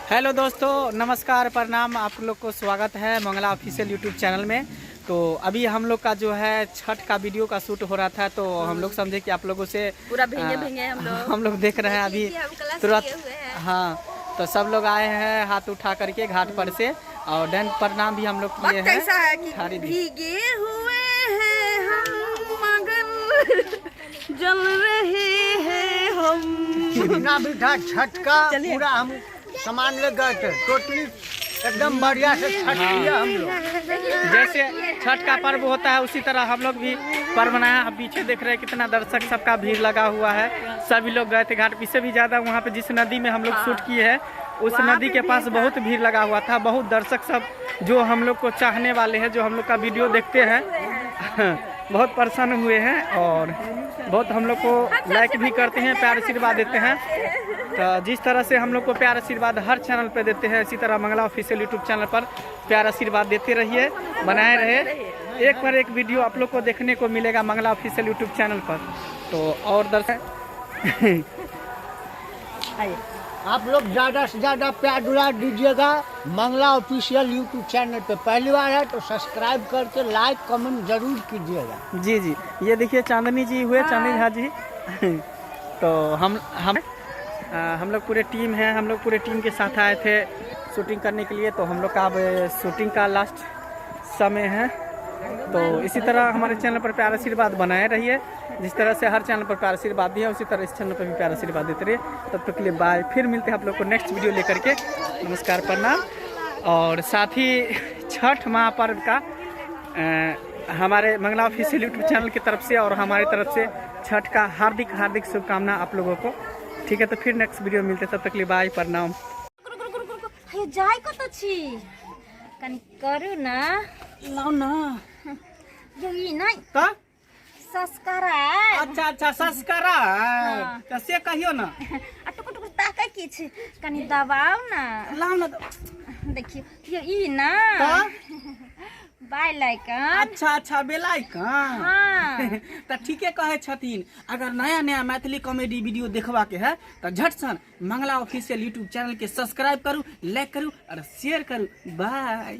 Hello दोस्तों, नमस्कार, प्रणाम। आप लोग को स्वागत है मंगला ऑफिशियल यूट्यूब चैनल में। तो अभी हम लोग का जो है छठ का वीडियो का शूट हो रहा था, तो हम लोग समझे कि आप लोगों से पूरा भींगे हम लोग देख रहे हैं अभी तुरंत। हाँ, तो सब लोग आए हैं हाथ उठा करके घाट पर से, और दंड प्रणाम भी हम लोग किए हैं। कैसा है कि भीगे हुए हैं हम मगर जल रहे हैं हम। कितना भी था छठ का पूरा हम सामान ले गए थे, टोटली एकदम बढ़िया से छठ किया हम लोग। जैसे छठ का पर्व होता है उसी तरह हम लोग भी पर्व मनाया। आप पीछे देख रहे हैं कितना दर्शक सबका भीड़ लगा हुआ है। सभी लोग गए थे घाट, पीछे भी ज़्यादा वहाँ पे जिस नदी में हम लोग शूट किए हैं उस नदी के पास बहुत भीड़ लगा हुआ था। बहुत दर्शक सब जो हम लोग को चाहने वाले हैं, जो हम लोग का वीडियो देखते हैं बहुत प्रसन्न हुए हैं और बहुत हम लोग को लाइक भी करते हैं, प्यार आशीर्वाद देते हैं। तो जिस तरह से हम लोग को प्यार आशीर्वाद हर चैनल पे देते हैं, इसी तरह मंगला ऑफिशियल यूट्यूब चैनल पर प्यार आशीर्वाद देते रहिए, बनाए रहे। एक पर एक वीडियो आप लोग को देखने को मिलेगा मंगला ऑफिशियल यूट्यूब चैनल पर। तो और दर्शक आप लोग ज़्यादा से ज़्यादा प्यार दुलार दीजिएगा मंगला ऑफिशियल यूट्यूब चैनल पे। पहली बार है तो सब्सक्राइब करके लाइक कमेंट जरूर कीजिएगा। जी जी, ये देखिए चांदनी जी हुए, चांदनी झा जी। तो हम लोग पूरे टीम हैं, हम लोग पूरे टीम के साथ आए थे शूटिंग करने के लिए। तो हम लोग का अब शूटिंग का लास्ट समय है। तो इसी तरह हमारे चैनल पर प्यार आशीर्वाद बनाए रहिए। जिस तरह से हर चैनल पर प्यार आशीर्वाद दिया उसी तरह इस चैनल पर भी प्यार आशीर्वाद देते रहिए। तब तक के लिए बाय। फिर मिलते हैं आप लोग को नेक्स्ट वीडियो लेकर के। नमस्कार, प्रणाम। और साथ ही छठ महापर्व का हमारे मंगला ऑफिशियल यूट्यूब चैनल की तरफ से और हमारी तरफ से छठ का हार्दिक हार्दिक शुभकामना आप लोगों को। ठीक है, तो फिर नेक्स्ट वीडियो मिलते हैं, तब तक के लिए बाय, प्रणाम। जाय को तो छी कनी करू ना लाओ ना यही नहीं का। सस्कराय अच्छा सस्कराय तो से कहियो ना। टुक टुक ताकै की छी कनी दबाव ना। लाओ ना देखियो यो ई ना बाय लाइकन। अच्छा बेलाइकन। हाँ तो ठीके कहे छथिन। अगर नया नया मैथिली कॉमेडी वीडियो देखवा के है तो झट सन मंगला ऑफिशियल यूट्यूब चैनल के सब्सक्राइब करू, लाइक करू और शेयर करू। बाय।